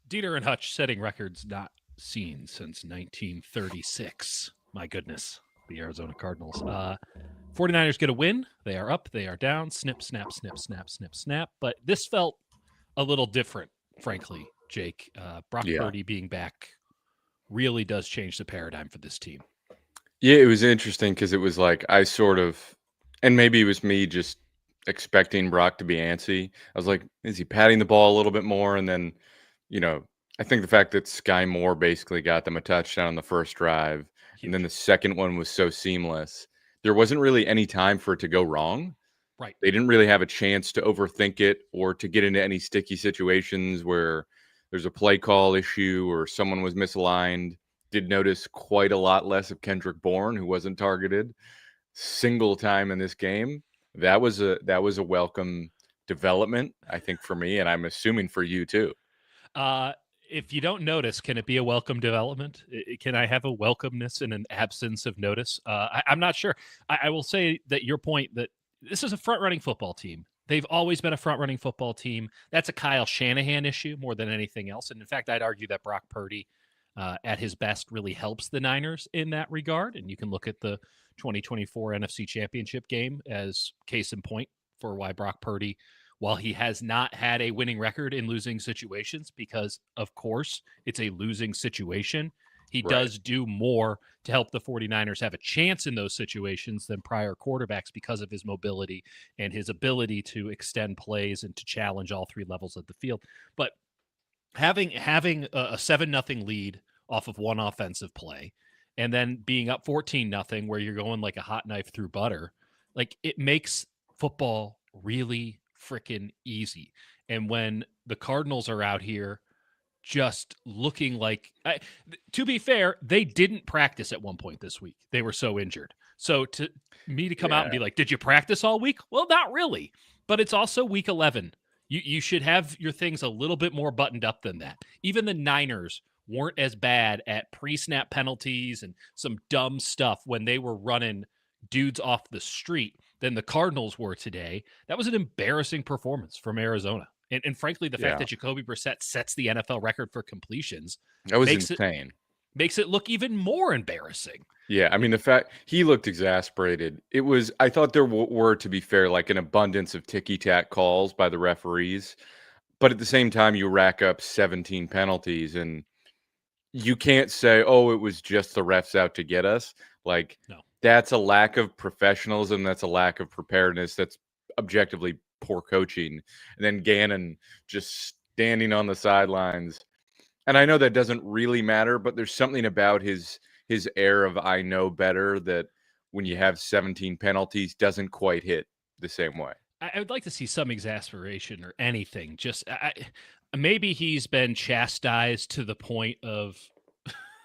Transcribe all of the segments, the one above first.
Dieter and Hutch setting records not seen since 1936. My goodness, the Arizona Cardinals. 49ers get a win. They are up, they are down. Snip, snap, snip, snap, snip, snap. But this felt a little different, frankly, Jake. Brock Yeah. Purdy being back really does change the paradigm for this team. Yeah, it was interesting because it was like I sort of, and maybe it was me just expecting Brock to be antsy. I was like, is he patting the ball a little bit more? And then, you know, I think the fact that Sky Moore basically got them a touchdown on the first drive, and then Huge. the second one was so seamless. There wasn't really any time for it to go wrong. Right. They didn't really have a chance to overthink it or to get into any sticky situations where there's a play call issue or someone was misaligned. Did notice quite a lot less of Kendrick Bourne, who wasn't targeted single time in this game. That was a welcome development, I think, for me, and I'm assuming for you too. Uh, if you don't notice, can it be a welcome development? Can I have a welcomeness in an absence of notice? I'm not sure. I will say that your point that this is a front-running football team. They've always been a front-running football team. That's a Kyle Shanahan issue more than anything else. And in fact, I'd argue that Brock Purdy, at his best, really helps the Niners in that regard. And you can look at the 2024 NFC Championship game as case in point for why Brock Purdy, while he has not had a winning record in losing situations, because of course it's a losing situation, he Right. does do more to help the 49ers have a chance in those situations than prior quarterbacks because of his mobility and his ability to extend plays and to challenge all three levels of the field. But having a 7-0 lead off of one offensive play and then being up 14-0 where you're going like a hot knife through butter, like it makes football really freaking easy. And when the Cardinals are out here just looking like, to be fair, they didn't practice at one point this week. They were so injured. So to me to come out and Yeah. be like, did you practice all week? Well, not really, but it's also week 11. You should have your things a little bit more buttoned up than that. Even the Niners weren't as bad at pre-snap penalties and some dumb stuff when they were running dudes off the street than the Cardinals were today. That was an embarrassing performance from Arizona. And frankly, the fact Yeah. that Jacoby Brissett sets the NFL record for completions That was makes it insane. makes it look even more embarrassing. Yeah, I mean, the fact he looked exasperated. It was I thought there were, to be fair, like an abundance of ticky-tack calls by the referees, but at the same time, you rack up 17 penalties, and you can't say, "Oh, it was just the refs out to get us." Like, No. that's a lack of professionalism, that's a lack of preparedness, that's objectively poor coaching. And then Gannon just standing on the sidelines. And I know that doesn't really matter, but there's something about his air of "I know better" that when you have 17 penalties doesn't quite hit the same way. I would like to see some exasperation or anything. Just maybe he's been chastised to the point of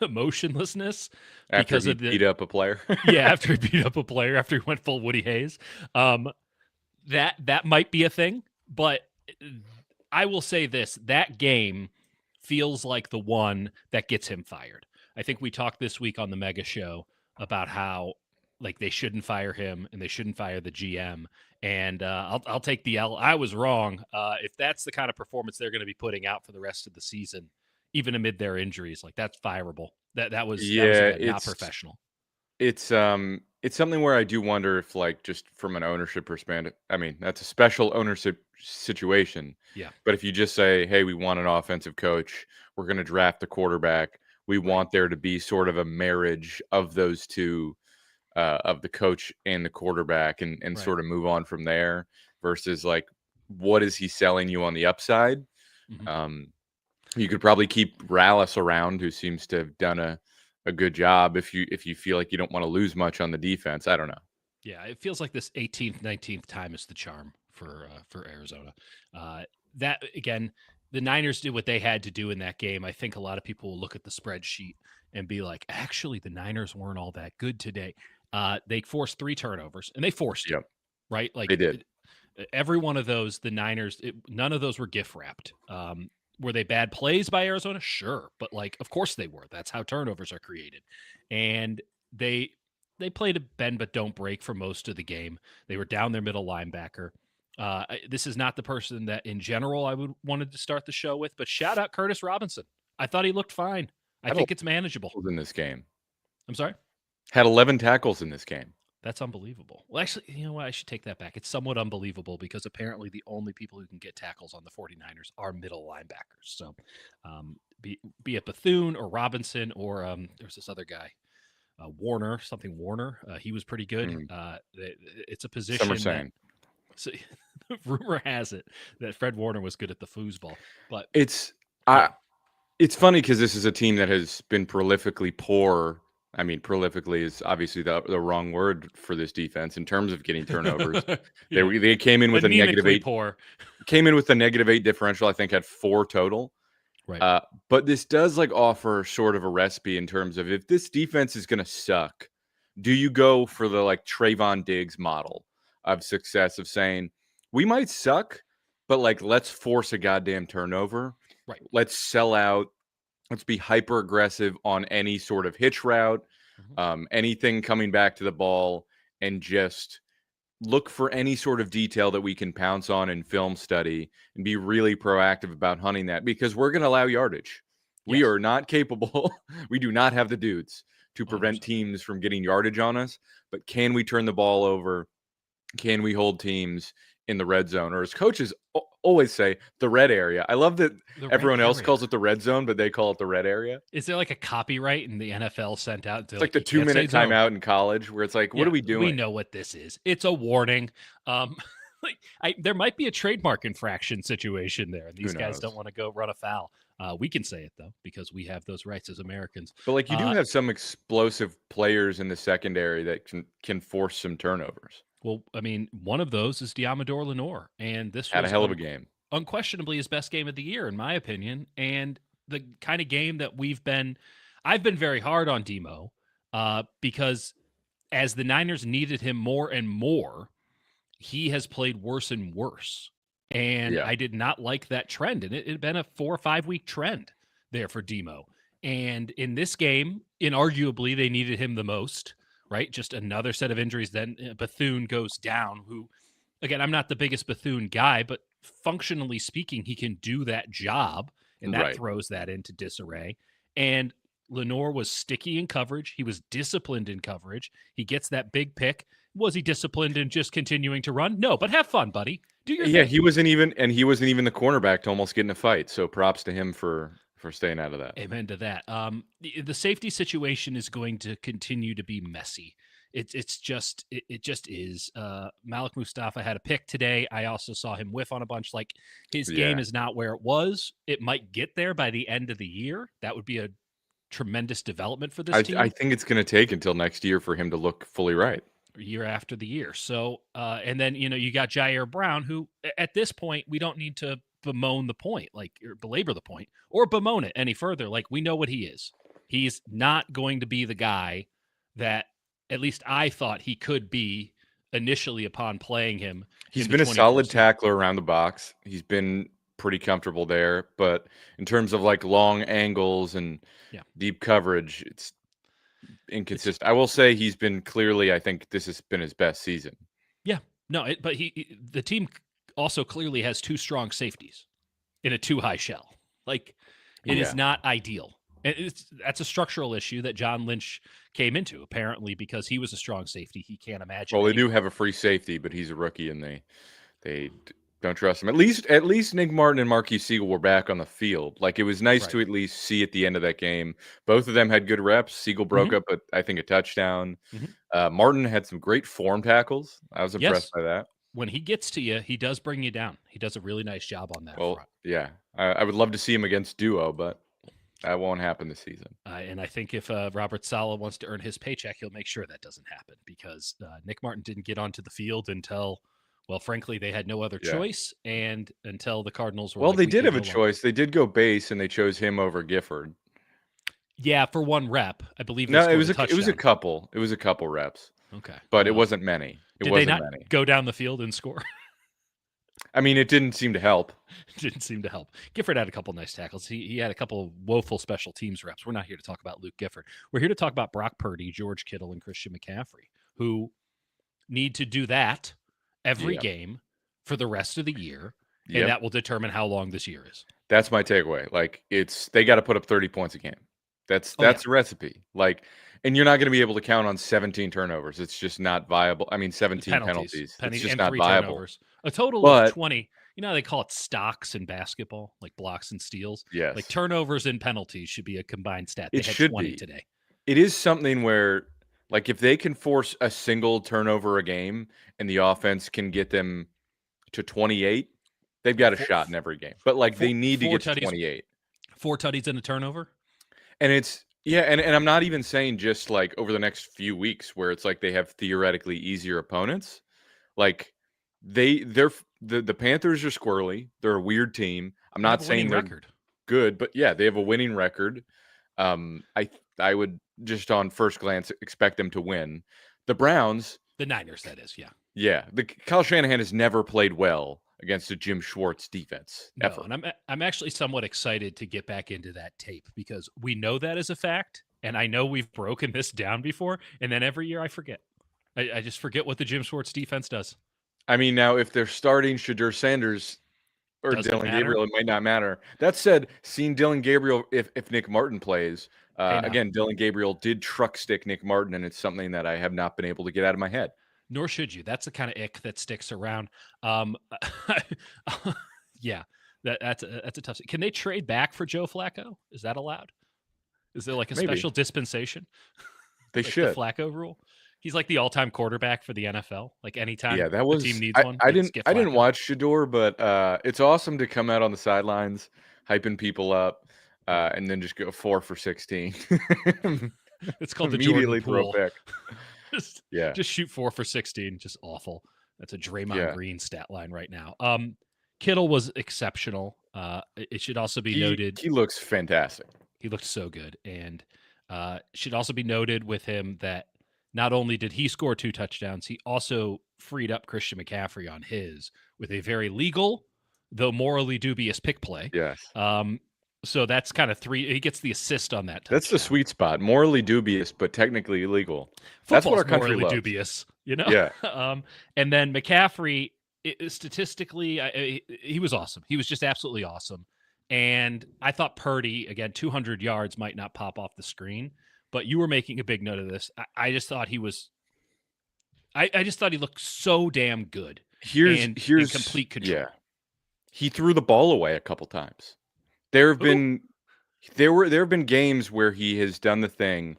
emotionlessness After because he of the beat up a player. yeah, after he beat up a player, after he went full Woody Hayes. That might be a thing, but I will say this: that game feels like the one that gets him fired. I think we talked this week on the Mega Show about how like they shouldn't fire him and they shouldn't fire the GM. And I'll take the L. I was wrong. If that's the kind of performance they're going to be putting out for the rest of the season, even amid their injuries, like that's fireable. That was Yeah, again not professional. it's something where I do wonder if, like, just from an ownership perspective, I mean, that's a special ownership situation. Yeah, But if you just say, "Hey, we want an offensive coach, we're going to draft the quarterback. We right. want there to be sort of a marriage of those two, of the coach and the quarterback, and Right. sort of move on from there." Versus like, what is he selling you on the upside? Mhm. Um, you could probably keep Rallis around, who seems to have done a good job if you feel like you don't want to lose much on the defense. I don't know. Yeah, it feels like this 18th, 19th time is the charm for Arizona. That again, the Niners did what they had to do in that game. I think a lot of people will look at the spreadsheet and be like, actually, the Niners weren't all that good today. They forced 3 turnovers, and they forced them, Yep, right? they Like did. every one of those, the Niners, none of those were gift wrapped. Were they bad plays by Arizona? Sure, but like, of course they were. That's how turnovers are created, and they they played a bend but don't break for most of the game. They were down their middle linebacker. This is not the person that, in general, I would wanted to start the show with, but shout out Curtis Robinson. I thought he looked fine. I Had 11 think it's manageable. tackles in this game. I'm sorry? Had 11 tackles in this game. That's unbelievable. Well, actually, you know what? I should take that back. It's somewhat unbelievable because apparently the only people who can get tackles on the 49ers are middle linebackers. So be it Bethune or Robinson or there's this other guy, Warner, something Warner. He was pretty good. It's a position Some are that saying. so, rumor has it that Fred Warner was good at the foosball. But It's yeah. it's funny because this is a team that has been prolifically poor. I mean, prolifically is obviously the wrong word for this defense in terms of getting turnovers. Yeah. They came in with a Anemically -8. poor. Came in with a -8 differential. I think had 4 total. Right. But this does like offer sort of a recipe in terms of if this defense is going to suck, do you go for the like Trayvon Diggs model of success of saying we might suck, but like let's force a goddamn turnover. Right. Let's sell out. Let's be hyper aggressive on any sort of hitch route, anything coming back to the ball, and just look for any sort of detail that we can pounce on in film study and be really proactive about hunting that because we're going to allow yardage. We Yes. are not capable. We do not have the dudes to prevent 100%. teams from getting yardage on us. But can we turn the ball over? Can we hold teams in the red zone? Or as coaches always say, the red area. I love that The red everyone else area. calls it the red zone, but they call it the red area. Is there like a copyright in the NFL sent out to It's like the you can't say 2-minute zone? timeout in college where it's like, what Yeah, are we doing? we know what this is. It's a warning. There might be a trademark infraction situation there, and these guys knows? don't want to go run afoul. We can say it though because we have those rights as Americans. But like you do have some explosive players in the secondary that can force some turnovers. Well, I mean, one of those is Diamador Lenore, and this Had a was hell of a game. unquestionably his best game of the year, in my opinion, and the kind of game that I've been very hard on Demo because as the Niners needed him more and more, he has played worse and worse. And Yeah. I did not like that trend. And it had been a 4 or 5 week trend there for Demo. And in this game, inarguably, they needed him the most, right? Just another set of injuries. Then Bethune goes down, who, again, I'm not the biggest Bethune guy, but functionally speaking, he can do that job. And that Right. throws that into disarray. And Lenore was sticky in coverage. He was disciplined in coverage. He gets that big pick. Was he disciplined in just continuing to run? No, but have fun, buddy. Do your Yeah, thing. he wasn't even the cornerback to almost get in a fight. So props to him for staying out of that. Amen to that. The safety situation is going to continue to be messy. It just is. Malik Mustafa had a pick today. I also saw him whiff on a bunch. Like his game is not where it was. It might get there by the end of the year. That would be a tremendous development for this team. I think it's going to take until next year for him to look fully right. Year after the year. So, and then, you got Jair Brown, who at this point, we don't need to bemoan the point, like, or belabor the point or bemoan it any further. Like, we know what he is. He's not going to be the guy that at least I thought he could be initially upon playing him. He's been a solid tackler around the box. He's been pretty comfortable there, but in terms of like long angles and deep coverage, it's inconsistent. I will say he's been clearly, I think this has been his best season. Yeah. No, but the team also clearly has 2 strong safeties in a 2 high shell. Like it is not ideal. That's a structural issue that John Lynch came into, apparently, because he was a strong safety. He can't imagine. Well, they do have a free safety, but he's a rookie, and they don't trust him. At least Nick Martin and Marquise Siegel were back on the field. Like it was nice to at least see at the end of that game. Both of them had good reps. Siegel broke up, I think, a touchdown. Martin had some great form tackles. I was impressed by that. When he gets to you, he does bring you down. He does a really nice job on that front. Yeah. I would love to see him against Duo, but that won't happen this season. And I think if Robert Saleh wants to earn his paycheck, he'll make sure that doesn't happen because Nick Martin didn't get onto the field until, well, frankly, they had no other choice, and until the Cardinals were well, they did have a choice. They did go base, and they chose him over Gifford. Yeah, for 1 rep, I believe. No, it was a couple. It was a couple reps. Okay, but it wasn't many. Did they not go down the field and score? I mean, it didn't seem to help. Didn't seem to help. Gifford had a couple nice tackles. He had a couple of woeful special teams reps. We're not here to talk about Luke Gifford. We're here to talk about Brock Purdy, George Kittle, and Christian McCaffrey, who need to do that every game for the rest of the year, and Yep. that will determine how long this year is. That's my takeaway. Like, they got to put up 30 points a game. That's Oh, yeah. that's the recipe. Like, and you're not going to be able to count on 17 turnovers. It's just not viable. I mean, 17 Penalties, penalties. It's just and not 3 viable. turnovers. A total of But 20. You know how they call it stocks in basketball, like blocks and steals? Like yes, turnovers and penalties should be a combined stat. They it had should 20 be. today. It is something where, like, if they can force a single turnover a game and the offense can get them to 28, they've Yeah, got a shot in every game. But like, they need to four get to tutties, 28. 4 tutties and a turnover. And it's yeah, and I'm not even saying just like over the next few weeks where it's like they have theoretically easier opponents. Like, the Panthers are squirrely. They're a weird team. I'm They have not a saying winning they're record. good, but yeah, they have a winning record. I would just on first glance expect them to win. The Browns, The Niners, that is, yeah. yeah, the Kyle Shanahan has never played well against a Jim Schwartz defense No, ever. and I'm actually somewhat excited to get back into that tape because we know that as a fact, and I know we've broken this down before, and then every year I forget. I just forget what the Jim Schwartz defense does. I mean, now if they're starting Shadur Sanders or Does it Dylan matter? Gabriel, it might not matter. That said, seeing Dylan Gabriel, if Nick Martin plays, Hey, now, again, Dylan Gabriel did truck stick Nick Martin, and it's something that I have not been able to get out of my head. nor should you. That's the kind of ick that sticks around. Yeah, that's a tough. Can they trade back for Joe Flacco? Is that allowed? Is there like a Maybe special dispensation, they like the should. Flacco rule? He's like the all-time quarterback for the NFL. Like anytime Yeah, that a team was needs one, I they just didn't get I didn't Flacco. watch Shador, but it's awesome to come out on the sidelines, hyping people up, Yeah, and then just go 4 for 16. it's called the Jordan Immediately throw a Pool. pick. just, Yeah, just shoot 4 for 16. Just awful. That's a Draymond yeah. Green stat line right now. Kittle was exceptional. It should also be noted He looks fantastic. he looked so good, and should also be noted with him that not only did he score 2 touchdowns, he also freed up Christian McCaffrey on his with a very legal, though morally dubious pick play. Yes. So that's kind of 3. He gets the assist on that That's the touchdown. sweet spot. Morally dubious, but technically illegal. That's what Football's our country morally loves. dubious, you know. Yeah. And then McCaffrey, statistically, he was awesome. He was just absolutely awesome. And I thought Purdy, again, 200 yards might not pop off the screen, but you were making a big note of this. I just thought he was. I just thought he looked so damn good and in Here's complete yeah. control. He threw the ball away a couple times. There have Who? been there have been games where he has done the thing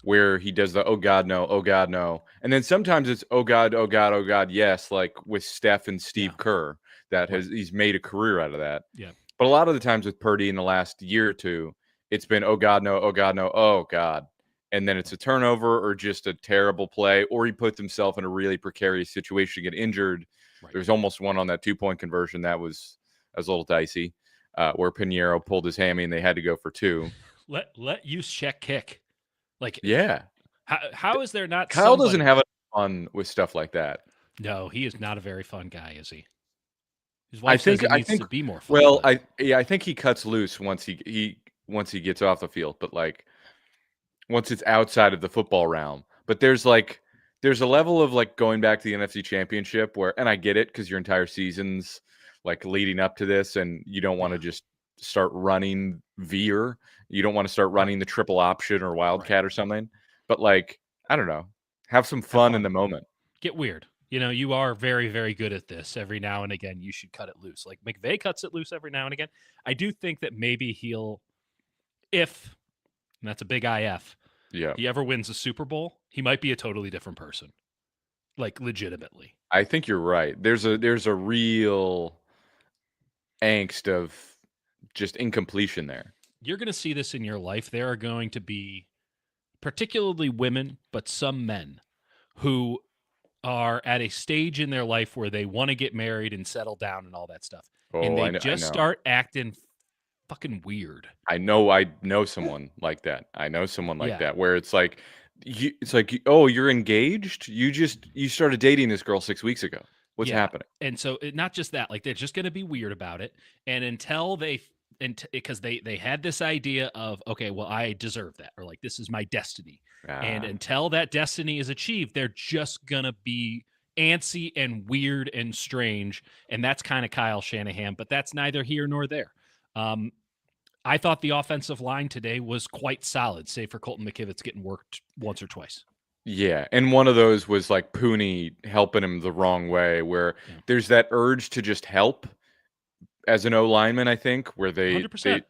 where he does the oh god no, oh god no. And then sometimes it's oh god, oh god, oh god, yes, like with Steph and Yeah. Steve Kerr that Right. he's made a career out of that. Yeah. But a lot of the times with Purdy in the last year or two, it's been oh god no, oh god no, oh god. And then it's a turnover or just a terrible play, or he puts himself in a really precarious situation to get injured. Right. There's almost one on that 2-point conversion that was a little dicey, where Pinheiro pulled his hammy and they had to go for 2. Let use check kick. Like, Yeah, how is there not Kyle doesn't somebody? have a fun with stuff like that. No, he is not a very fun guy, is he? His I wife says think he I needs think to be more fun. well, But I think he cuts loose once he gets off the field, but like once it's outside of the football realm. But there's a level of like going back to the NFC Championship where, and I get it because your entire season's like leading up to this, and you don't want to yeah, just start running veer. You don't want to start right, running the triple option or right. wildcat or something. But like, I don't know, have some Have fun in fun. the moment. Get weird. You know, you are very, very good at this. Every now and again, you should cut it loose. Like McVay cuts it loose every now and again. I do think that maybe if, and that's a big IF, Yeah, he ever wins a Super Bowl, he might be a totally different person. Like legitimately. I think you're right. There's a real angst of just incompletion there. You're going to see this in your life. There are going to be particularly women, but some men who are at a stage in their life where they want to get married and settle down and all that stuff. And Oh, they I just know. start acting fucking weird. I know someone like that. I know someone like Yeah. that where it's like, "Oh, you're engaged? You started dating this girl 6 weeks ago. What's Yeah. happening?" And so not just that, like they're just going to be weird about it. And until because they had this idea of, okay, well, I deserve that, or like this is my destiny. And Ah, until that destiny is achieved, they're just going to be antsy and weird and strange, and that's kind of Kyle Shanahan, but that's neither here nor there. I thought the offensive line today was quite solid, save for Colton McKivitz getting worked once or twice. Yeah, and one of those was like Puni helping him the wrong way, where Yeah. there's that urge to just help as an O lineman. I think where they 100%.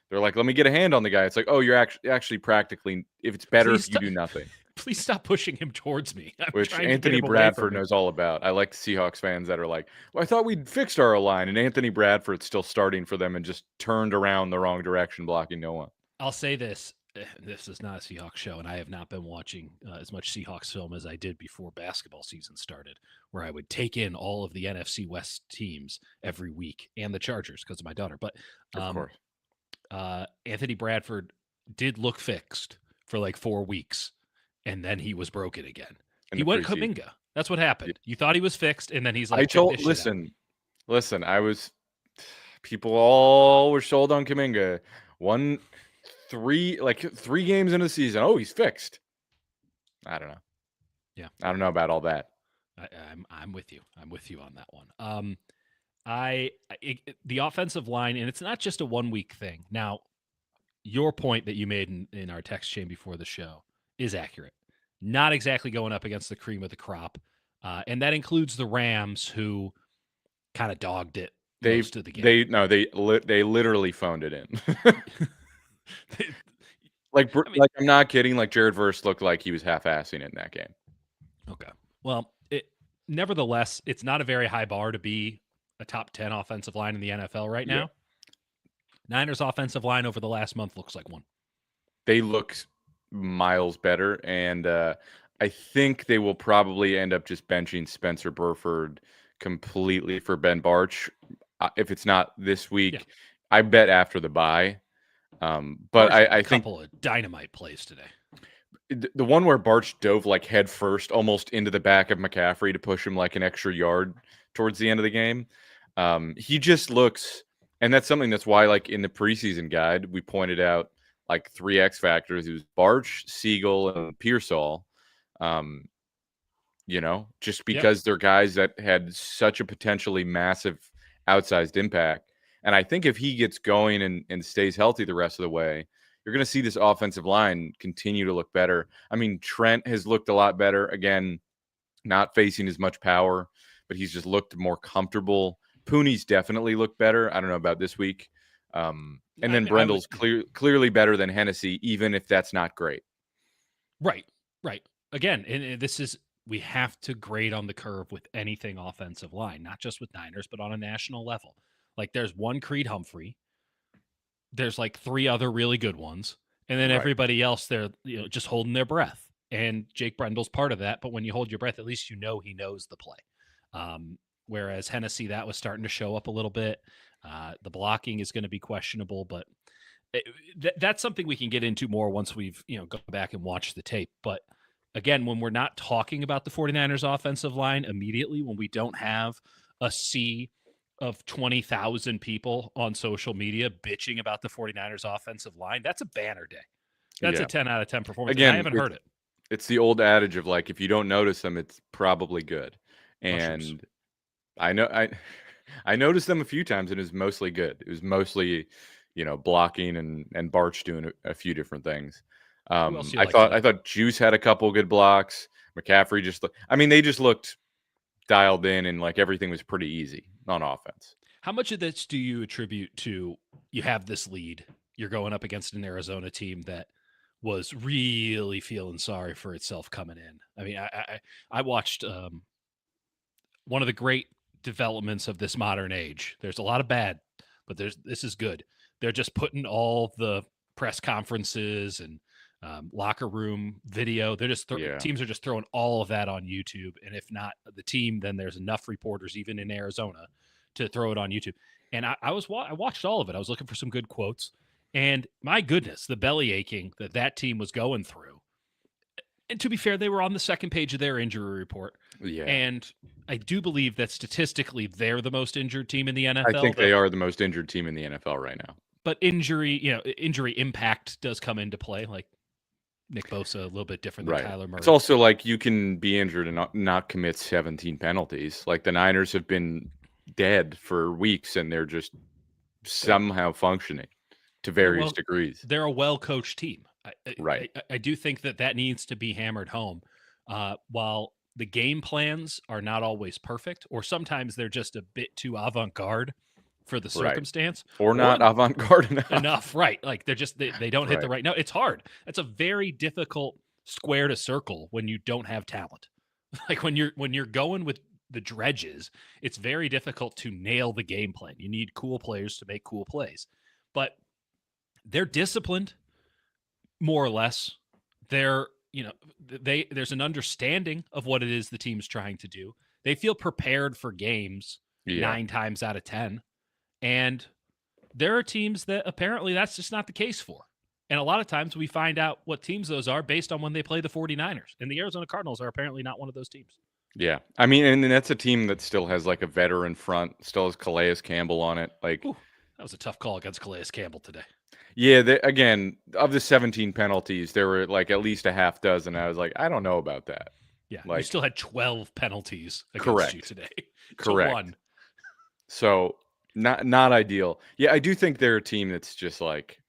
they're like, let me get a hand on the guy. It's like, oh, you're actually practically. If it's better Please if you do nothing. please stop pushing him towards me. I'm Which trying to get Anthony him away from Bradford me. knows all about. I like Seahawks fans that are like, well, I thought we'd fixed our line, and Anthony Bradford's still starting for them and just turned around the wrong direction, blocking no one. I'll say this. This is not a Seahawks show, and I have not been watching as much Seahawks film as I did before basketball season started, where I would take in all of the NFC West teams every week and the Chargers because of my daughter. But Of course. Anthony Bradford did look fixed for like 4 weeks, and then he was broken again. He went Kuminga. That's what happened. You thought he was fixed, and then he's like, listen, I was people all were sold on Kuminga. 3 games into the season. Oh, he's fixed. I don't know. Yeah. I don't know about all that. I'm with you. I'm with you on that one. The offensive line, and it's not just a 1 week thing. Now, your point that you made in our text chain before the show is accurate. Not exactly going up against the cream of the crop. And that includes the Rams, who kind of dogged it most of the game. They literally phoned it in. I'm not kidding. Like Jared Verse looked like he was half-assing it in that game. Okay. Well, nevertheless, it's not a very high bar to be a top 10 offensive line in the NFL right now. Niners offensive line over the last month looks like one. They look miles better, and I think they will probably end up just benching Spencer Burford completely for Ben Barch. If it's not this week, I bet after the bye. But I think a couple of dynamite plays today. The one where Barch dove like head first, almost into the back of McCaffrey to push him like an extra yard towards the end of the game. He just looks, and that's something that's why, like in the preseason guide, we pointed out like 3 X factors. It was Barch, Siegel, and Pearsall. Just because they're guys that had such a potentially massive outsized impact. And I think if he gets going and stays healthy the rest of the way, you're going to see this offensive line continue to look better. I mean, Trent has looked a lot better. Again, not facing as much power, but he's just looked more comfortable. Puni's definitely looked better. I don't know about this week. And then Brendel's clearly better than Hennessy, even if that's not great. Right. Again, and this is, we have to grade on the curve with anything offensive line, not just with Niners, but on a national level. Like there's one Creed Humphrey. There's like 3 other really good ones. And then everybody else, they're just holding their breath. And Jake Brendel's part of that. But when you hold your breath, at least he knows the play. Whereas Hennessy, that was starting to show up a little bit. The blocking is going to be questionable, but that's something we can get into more once we've gone back and watched the tape. But again, when we're not talking about the 49ers offensive line immediately, when we don't have a sea of 20,000 people on social media bitching about the 49ers offensive line, that's a banner day. That's a 10 out of 10 performance. Again, I haven't heard it. It's the old adage of like, if you don't notice them, it's probably good. And I noticed them a few times, and it was mostly good. It was mostly, blocking and Barch doing a few different things. I thought Juice had a couple good blocks. McCaffrey they just looked dialed in, and like everything was pretty easy on offense. How much of this do you attribute to you have this lead, you're going up against an Arizona team that was really feeling sorry for itself coming in? I mean, I watched one of the great developments of this modern age. There's a lot of bad, but this is good. They're just putting all the press conferences and locker room video. They're just teams are just throwing all of that on YouTube. And if not the team, then there's enough reporters even in Arizona to throw it on YouTube. And I watched all of it. I was looking for some good quotes, and my goodness, the belly aching that team was going through. And to be fair, they were on the second page of their injury report. Yeah. And I do believe that statistically they're the most injured team in the NFL. I think they are the most injured team in the NFL right now. But injury impact does come into play. Like Nick Bosa a little bit different than Right. Kyler It's Murray. also like you can be injured and not commit 17 penalties. Like the Niners have been dead for weeks and they're just somehow functioning to They're various well, degrees. they're a well-coached team. Right. I do think that needs to be hammered home. While the game plans are not always perfect, or sometimes they're just a bit too avant-garde for the Right. circumstance, Or or not avant-garde enough. enough, right? Like they're just they don't hit the Right. right. No, it's hard. It's a very difficult square to circle when you don't have talent. Like when you're going with the dredges, it's very difficult to nail the game plan. You need cool players to make cool plays, but they're disciplined more or less. They're there's an understanding of what it is the team's trying to do. They feel prepared for games Yeah. 9 times out of 10, and there are teams that apparently that's just not the case for. And a lot of times we find out what teams those are based on when they play the 49ers. And the Arizona Cardinals are apparently not one of those teams. Yeah. I mean, and that's a team that still has like a veteran front, still has Calais Campbell on it. Like, Ooh, that was a tough call against Calais Campbell today. yeah, again, of the 17 penalties, there were like at least a half dozen. I was like, I don't know about that. Yeah, you Like, still had 12 penalties against you correct. today to Correct. 1. So not ideal. Yeah, I do think they're a team that's just like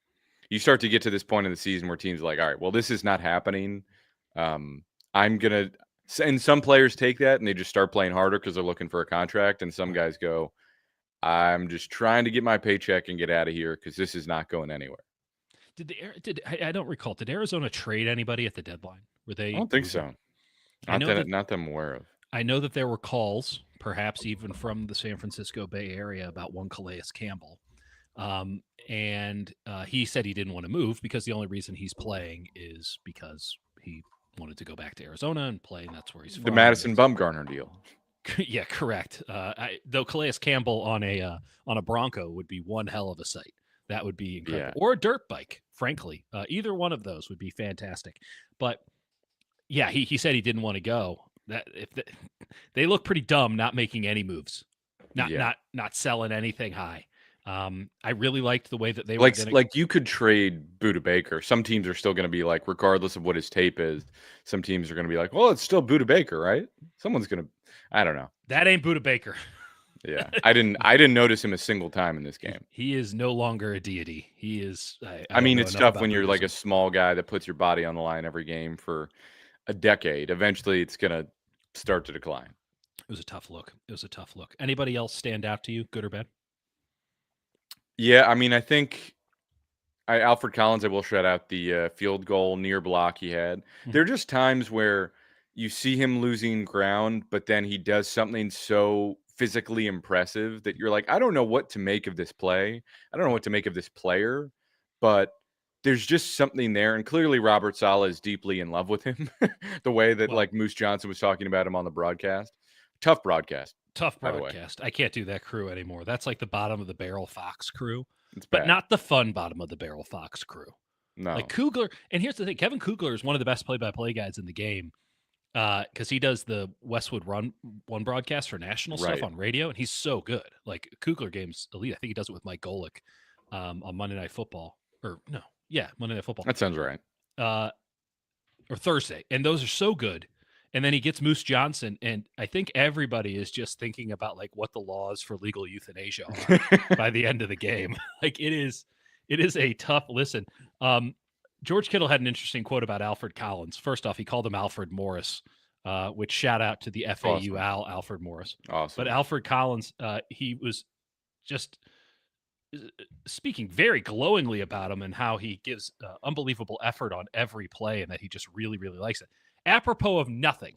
you start to get to this point in the season where teams are like, all right, well, this is not happening. I'm gonna and some players take that and they just start playing harder because they're looking for a contract, and some guys go, I'm just trying to get my paycheck and get out of here because this is not going anywhere. I don't recall. Did Arizona trade anybody at the deadline? Were they? I don't think so. I know that Not that I'm aware of. I know that there were calls, perhaps even from the San Francisco Bay Area, about one Calais Campbell. And he said he didn't want to move because the only reason he's playing is because he wanted to go back to Arizona and play, and that's where he's from. The Madison Bumgarner deal. Yeah, correct. Though Calais Campbell on a Bronco would be one hell of a sight. That would be incredible. Yeah. Or a dirt bike, frankly. Either one of those would be fantastic. But yeah, he said he didn't want to go. They look pretty dumb not making any moves, not selling anything high. I really liked the way that they were like you could trade Buda Baker. Some teams are still going to be like, regardless of what his tape is, some teams are going to be like, well, it's still Buda Baker, right? Someone's going to, I don't know. That ain't Buda Baker. Yeah, I didn't notice him a single time in this game. He is no longer a deity. He is. I mean, it's tough when you're like a small guy that puts your body on the line every game for a decade. Eventually, it's going to start to decline. It was a tough look. Anybody else stand out to you, good or bad? Yeah, I mean, I think Alfred Collins, I will shout out the field goal near block he had. There are just times where you see him losing ground, but then he does something so physically impressive that you're like, I don't know what to make of this play. I don't know what to make of this player, but there's just something there. And clearly Robert Saleh is deeply in love with him. The way that like Moose Johnson was talking about him on the broadcast. Tough broadcast. I can't do that crew anymore. That's like the bottom of the barrel Fox crew. It's but bad. Not the fun bottom of the barrel Fox crew. No. Like Kugler, and here's the thing, Kevin Kugler is one of the best play-by-play guys in the game because he does the Westwood One broadcast for national stuff on radio, and he's so good. Like Kugler game's elite. I think he does it with Mike Golick on Monday Night Football. Monday Night Football. That sounds right. Or Thursday, and those are so good. And then he gets Moose Johnson, and I think everybody is just thinking about like what the laws for legal euthanasia are by the end of the game. Like it is a tough listen. George Kittle had an interesting quote about Alfred Collins. First off, he called him Alfred Morris, which shout out to the FAU awesome. Alfred Morris. Awesome. But Alfred Collins, he was just speaking very glowingly about him and how he gives unbelievable effort on every play and that he just really, really likes it. Apropos of nothing,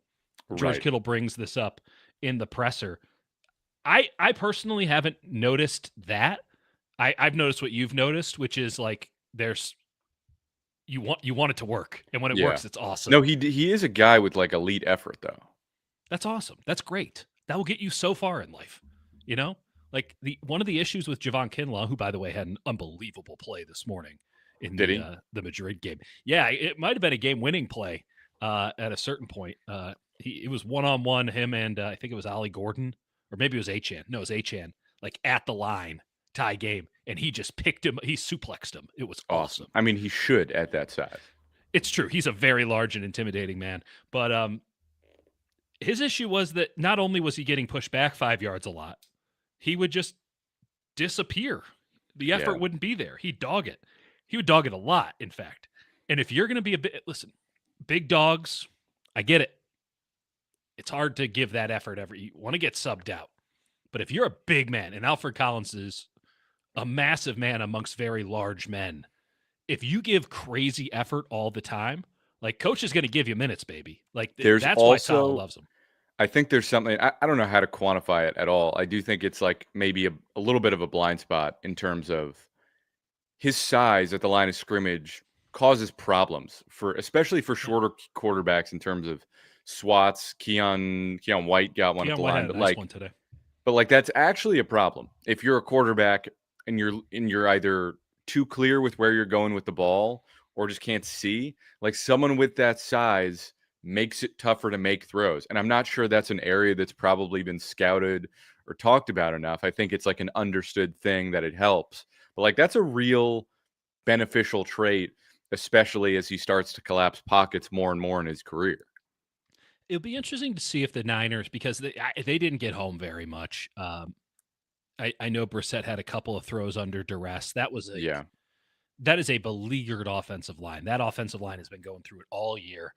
George Kittle brings this up in the presser. I personally haven't noticed that. I've noticed what you've noticed, which is like you want it to work, and when it works, it's awesome. No, he is a guy with like elite effort, though. That's awesome. That's great. That will get you so far in life. You know, like one of the issues with Javon Kinlaw, who by the way had an unbelievable play this morning in the Madrid game. Yeah, it might have been a game-winning play. At a certain point, it was one-on-one, him and I think it was Ollie Gordon, or maybe it was Achan. No, it was Achan, like at the line, tie game, and he just picked him. He suplexed him. It was awesome. I mean, he should at that size. It's true. He's a very large and intimidating man. But his issue was that not only was he getting pushed back 5 yards a lot, he would just disappear. The Yeah. effort wouldn't be there. He'd dog it. He would dog it a lot, in fact. And if you're going to be listen, big dogs, I get it. It's hard to give that effort you want to get subbed out. But if you're a big man, and Alfred Collins is a massive man amongst very large men, if you give crazy effort all the time, like, coach is going to give you minutes, baby. Like, There's that's why Sala also loves him. I think there's something I don't know how to quantify it at all. I do think it's like maybe a little bit of a blind spot in terms of his size at the line of scrimmage causes problems for especially for shorter quarterbacks in terms of swats. Keon White got one at Keon the White line, had a but nice one today. that's actually a problem. If you're a quarterback and you're either too clear with where you're going with the ball or just can't see, like someone with that size makes it tougher to make throws. And I'm not sure that's an area that's probably been scouted or talked about enough. I think it's like an understood thing that it helps. But like that's a real beneficial trait, especially as he starts to collapse pockets more and more in his career. It'll be interesting to see if the Niners, because they didn't get home very much. I know Brissett had a couple of throws under duress. That is a beleaguered offensive line. That offensive line has been going through it all year.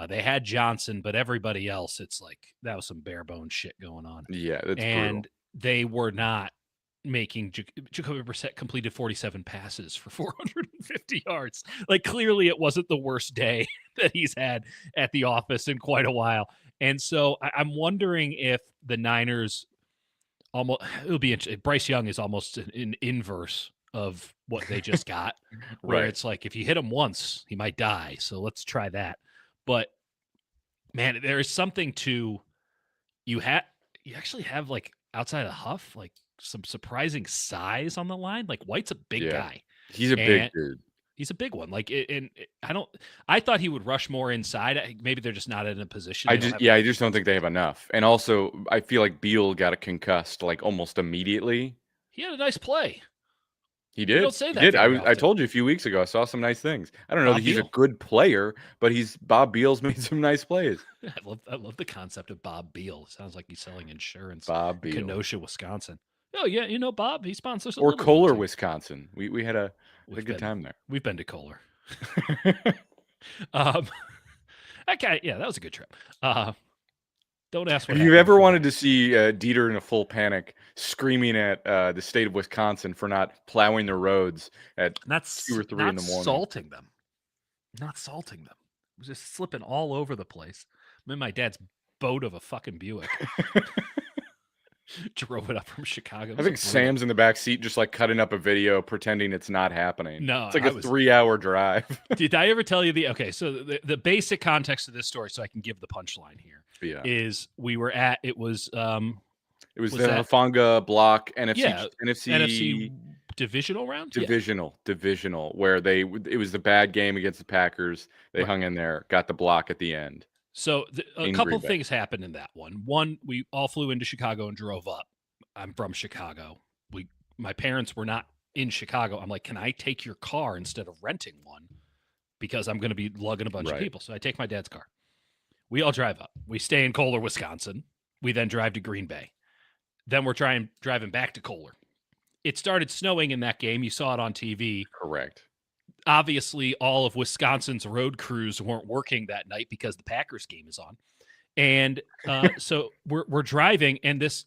They had Johnson, but everybody else, it's like that was some bare bones shit going on. Yeah, that's and brutal. They were not making Jacoby Brissett completed 47 passes for 450 yards. Like, clearly it wasn't the worst day that he's had at the office in quite a while. And so I'm wondering if the Niners it'll be interesting. Bryce Young is almost an inverse of what they just got, where Right. it's like, if you hit him once, he might die. So let's try that. But man, there is something to you actually have, like, outside of Huff, like, some surprising size on the line. Like, White's a big guy. He's a big dude. He's a big one. Like, I thought he would rush more inside. Maybe they're just not in a position. I just don't think they have enough. And also, I feel like Beal got concussed like almost immediately. He had a nice play. He did. You don't say He that did. very I often. told you a few weeks ago. I saw some nice things. I don't know Bob that he's Beal. a good player, but Bob Beal's made some nice plays. I love the concept of Bob Beal. Sounds like he's selling insurance. Bob Beal. Kenosha, Wisconsin. Oh yeah, Bob. He sponsors or Kohler, Wisconsin. We had a good time there. We've been to Kohler. Okay, yeah, that was a good trip. Don't ask what. If you've ever wanted to see Dieter in a full panic, screaming at the state of Wisconsin for not plowing their roads at 2 or 3 in the morning, not salting them, it was just slipping all over the place. I'm in my dad's boat of a fucking Buick. Drove it up from Chicago. I think Sam's in the back seat, just like cutting up a video, pretending it's not happening. No, it's like a 3-hour drive. Did I ever tell you so the basic context of this story, so I can give the punchline here, is we were at, it was the Hufanga block NFC divisional round? Divisional, where it was the bad game against the Packers. They hung in there, got the block at the end. So a couple of things happened in that one. One, we all flew into Chicago and drove up. I'm from Chicago. My parents were not in Chicago. I'm like, can I take your car instead of renting one? Because I'm going to be lugging a bunch of people. So I take my dad's car. We all drive up. We stay in Kohler, Wisconsin. We then drive to Green Bay. Then we're driving back to Kohler. It started snowing in that game. You saw it on TV. Correct. Obviously, all of Wisconsin's road crews weren't working that night because the Packers game is on. And so we're driving, and this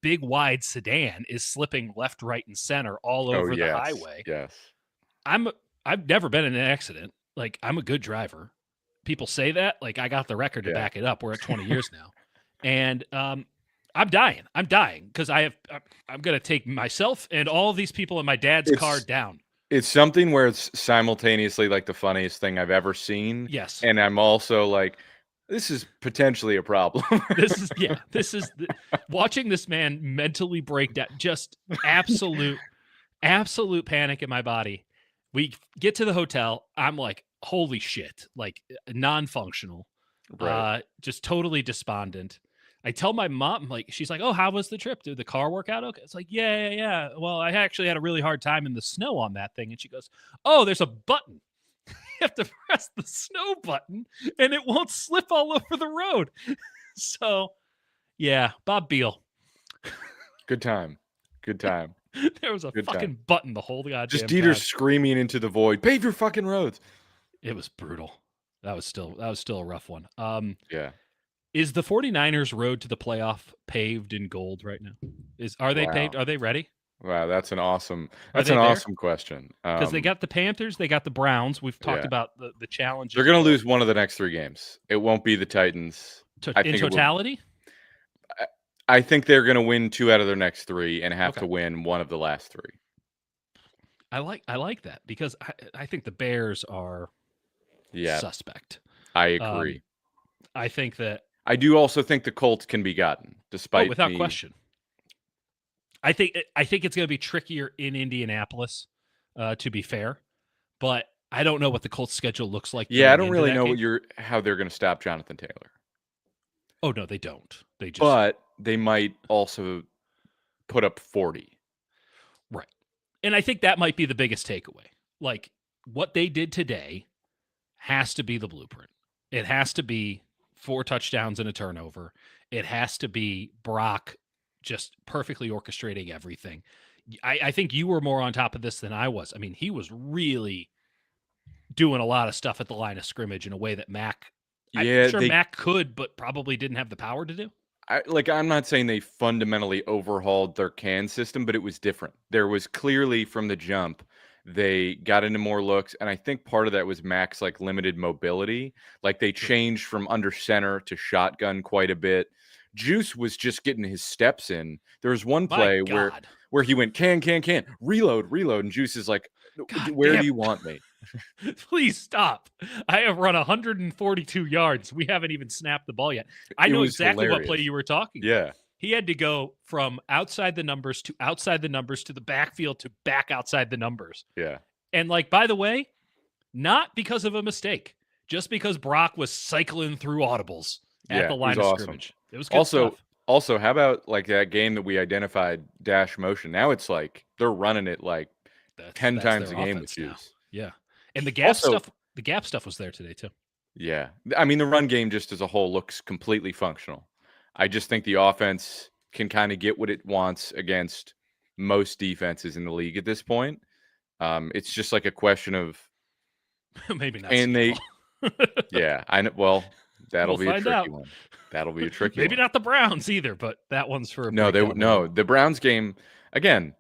big wide sedan is slipping left, right, and center all over the highway. Yes. I've never been in an accident. Like, I'm a good driver. People say that. Like, I got the record to back it up. We're at 20 years now. And I'm dying because I'm going to take myself and all of these people in my dad's car down. It's something where it's simultaneously like the funniest thing I've ever seen. Yes. And I'm also like, this is potentially a problem. This is watching this man mentally break down, just absolute panic in my body. We get to the hotel. I'm like, holy shit, like non-functional, just totally despondent. I tell my mom, like, she's like, oh, how was the trip? Did the car work out okay? It's like, yeah. Well, I actually had a really hard time in the snow on that thing. And she goes, oh, there's a button. have to press the snow button and it won't slip all over the road. So, yeah, Bob Beal. Good time. Good time. There was a Good time. fucking button the whole Just goddamn Dieter time. screaming into the void, pave your fucking roads. It was brutal. That was still a rough one. Yeah. Is the 49ers road to the playoff paved in gold right now? Are they paved? Wow. Are they ready? Wow, that's an awesome Are they there? awesome question. Because they got the Panthers, they got the Browns. We've talked Yeah. about the challenges. They're going to lose one of the next 3 games. It won't be the Titans. In totality? I think they're going to win 2 out of their next 3 and have Okay. to win 1 of the last 3. I like that because I think the Bears are suspect. I agree. I think that I do also think the Colts can be gotten, despite without question. I think it's going to be trickier in Indianapolis, to be fair, but I don't know what the Colts schedule looks like. Yeah, I don't really know how they're going to stop Jonathan Taylor. Oh no, they don't. They just. But they might also put up 40. Right, and I think that might be the biggest takeaway. Like what they did today has to be the blueprint. It has to be 4 touchdowns and a turnover. It has to be Brock just perfectly orchestrating everything. I think you were more on top of this than I was. I mean, he was really doing a lot of stuff at the line of scrimmage in a way that Mac, I'm sure Mac could, but probably didn't have the power to do. I'm not saying they fundamentally overhauled their can system, but it was different. There was clearly from the jump, they got into more looks, and I think part of that was Mac's like limited mobility. Like they changed from under center to shotgun quite a bit. Juice was just getting his steps in. There was one play where he went can reload, and Juice is like, where do you want me? Please stop. I have run 142 yards. We haven't even snapped the ball yet. I know exactly what play you were talking about. He had to go from outside the numbers to outside the numbers to the backfield to back outside the numbers. Yeah. And like, by the way, not because of a mistake, just because Brock was cycling through audibles at the line of scrimmage. It was good stuff. Also, how about like that game that we identified dash motion? Now it's like they're running it like 10 times a game with Juice. Yeah. And the gap stuff was there today too. Yeah. I mean, the run game just as a whole looks completely functional. I just think the offense can kind of get what it wants against most defenses in the league at this point. It's just like a question of maybe not. And yeah, I know. Well, that'll be a tricky one. That'll be a tricky maybe one. not the Browns either, but that one's for the Browns game again.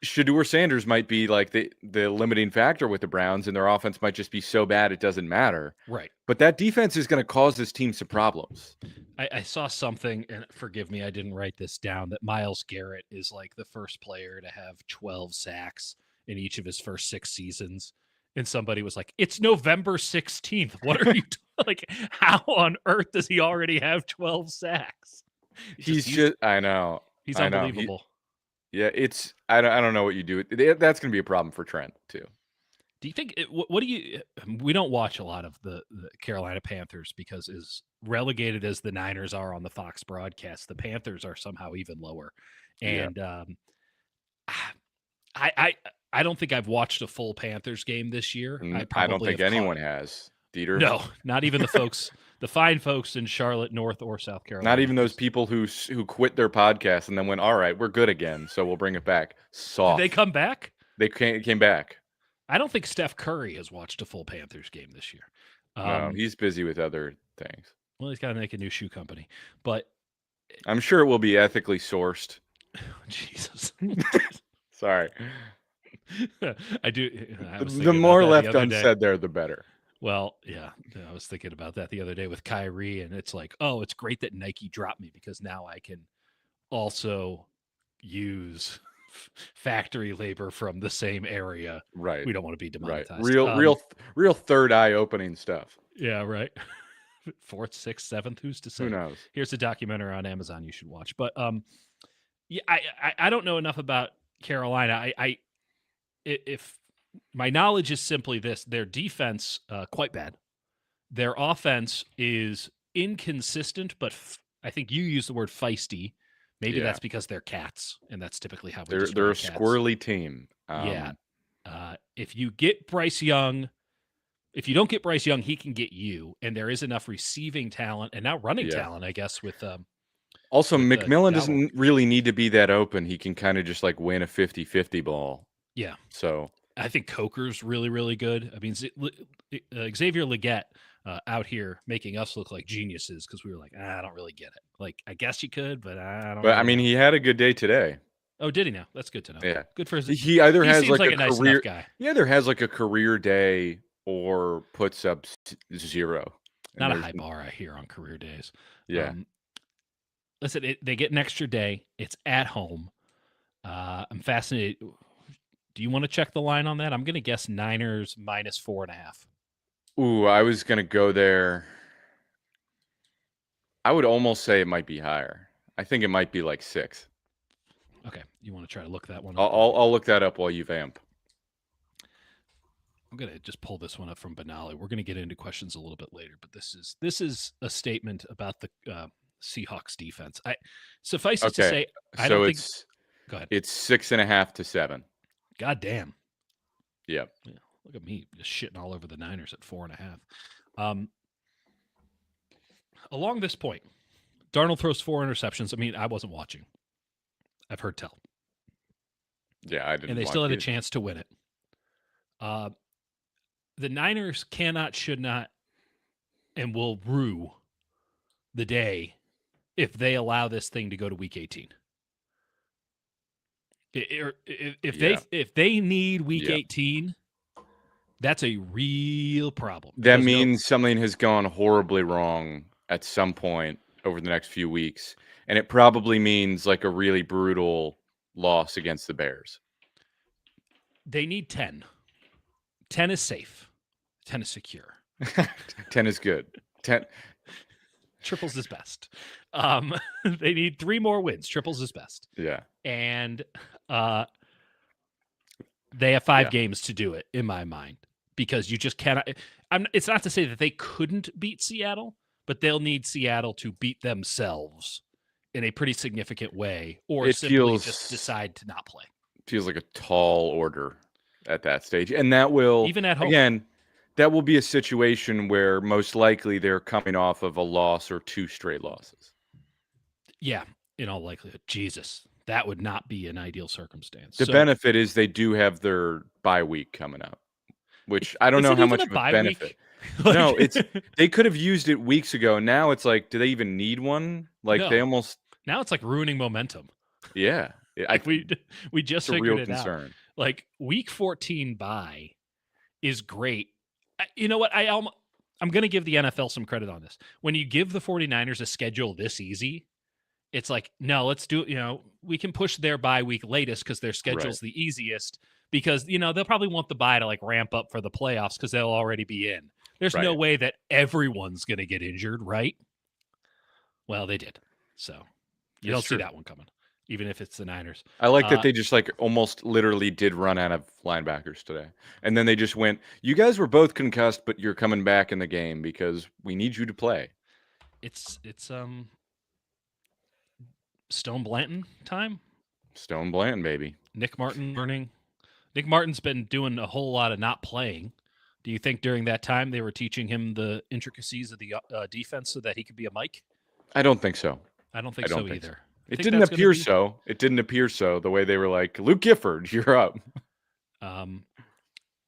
Shedeur Sanders might be like the limiting factor with the Browns, and their offense might just be so bad it doesn't matter. Right. But that defense is going to cause this team some problems. I saw something, and forgive me, I didn't write this down, that Myles Garrett is like the first player to have 12 sacks in each of his first 6 seasons. And somebody was like, it's November 16th. What are you like? How on earth does he already have 12 sacks? I know. He's unbelievable. I don't know what you do. That's going to be a problem for Trent too. Do you think? We don't watch a lot of the Carolina Panthers because as relegated as the Niners are on the Fox broadcast, the Panthers are somehow even lower. And I don't think I've watched a full Panthers game this year. I don't think anyone has. Dieter? No, not even the folks. The fine folks in Charlotte, North or South Carolina. Not even those people who quit their podcast and then went, all right, we're good again, so we'll bring it back. Soft. Did they come back? They came back. I don't think Steph Curry has watched a full Panthers game this year. No, he's busy with other things. Well, he's got to make a new shoe company. But I'm sure it will be ethically sourced. Jesus. Sorry. I do. The more left unsaid there, the better. Well, yeah, I was thinking about that the other day with Kyrie, and it's like, oh, it's great that Nike dropped me because now I can also use factory labor from the same area. Right. We don't want to be demonetized. Right. Real third eye opening stuff. Yeah, right. 4th, 6th, 7th, who's to say? Who knows? Here's a documentary on Amazon you should watch. But yeah, I don't know enough about Carolina. If my knowledge is simply this, their defense, quite bad. Their offense is inconsistent, but I think you use the word feisty. Maybe that's because they're cats, and that's typically how we they're a cats. squirrely team. If you get Bryce Young, If you don't get Bryce Young, he can get you, and there is enough receiving talent and now running Yeah. talent, I guess, with Also, McMillan Dowdle. doesn't really need to be that open. He can kind of just like win a 50-50 ball. Yeah. So I think Coker's really, really good. I mean, Xavier Legette out here making us look like geniuses because we were like, I don't really get it. Like, I guess you could, but I don't but I really mean, know. he had a good day today. Oh, did he now? That's good to know. Yeah. Good for his. He either He has seems like like a a nice enough career guy. he either has like a career day or puts up 0. And Not a there's high bar I hear on career days. yeah. Listen, they get an extra day. It's at home. I'm fascinated. Do you want to check the line on that? I'm going to guess Niners -4.5. Ooh, I was gonna go there. I would almost say it might be higher. I think it might be like 6. Okay, you want to try to look that one I'll up? I'll look that up while you vamp. I'm gonna just pull this one up from Benali. We're gonna get into questions a little bit later, but this is a statement about the Seahawks defense. Suffice it to Okay. say, I So don't think. Go ahead. it's 6.5 to 7. God damn. Yep. Yeah, look at me just shitting all over the Niners at 4.5. Along this point, Darnold throws 4 interceptions. I mean, I wasn't watching. I've heard tell. Yeah, I didn't. And they watch still had a either. chance to win it. The Niners cannot, should not, and will rue the day if they allow this thing to go to week 18. If they need week 18, that's a real problem. That means something has gone horribly wrong at some point over the next few weeks, and it probably means like a really brutal loss against the Bears. They need 10. 10 is safe. 10 is secure. 10 is good. 10 Triples is best. They need 3 more wins. Triples is best. Yeah. And they have 5 games to do it, in my mind, because you just cannot. It's not to say that they couldn't beat Seattle, but they'll need Seattle to beat themselves in a pretty significant way, or simply just decide to not play. Feels like a tall order at that stage. And that will, even at home, again, that will be a situation where most likely they're coming off of a loss or 2 straight losses. Yeah, in all likelihood. Jesus, that would not be an ideal circumstance. The benefit is they do have their bye week coming up, which I don't know how much of a benefit. No, they could have used it weeks ago. Now it's like, do they even need one? Like no. they almost now it's like ruining momentum. Yeah, like we just figured it out. Like week 14 bye is great. You know what? I'm going to give the NFL some credit on this. When you give the 49ers a schedule this easy, it's like, no, let's do it. We can push their bye week latest because their schedule's the easiest because, they'll probably want the bye to like ramp up for the playoffs because they'll already be in. There's no way that everyone's going to get injured, right? Well, they did. So you don't see that one coming, even if it's the Niners. I like that they just like almost literally did run out of linebackers today. And then they just went, you guys were both concussed, but you're coming back in the game because we need you to play. It's Stone Blanton time. Stone Blanton, baby. Nick Martin learning. Nick Martin's been doing a whole lot of not playing. Do you think during that time they were teaching him the intricacies of the defense so that he could be a Mike? I don't think so. I don't think so either. It didn't appear so. It didn't appear so. The way they were like, Luke Gifford, you're up. I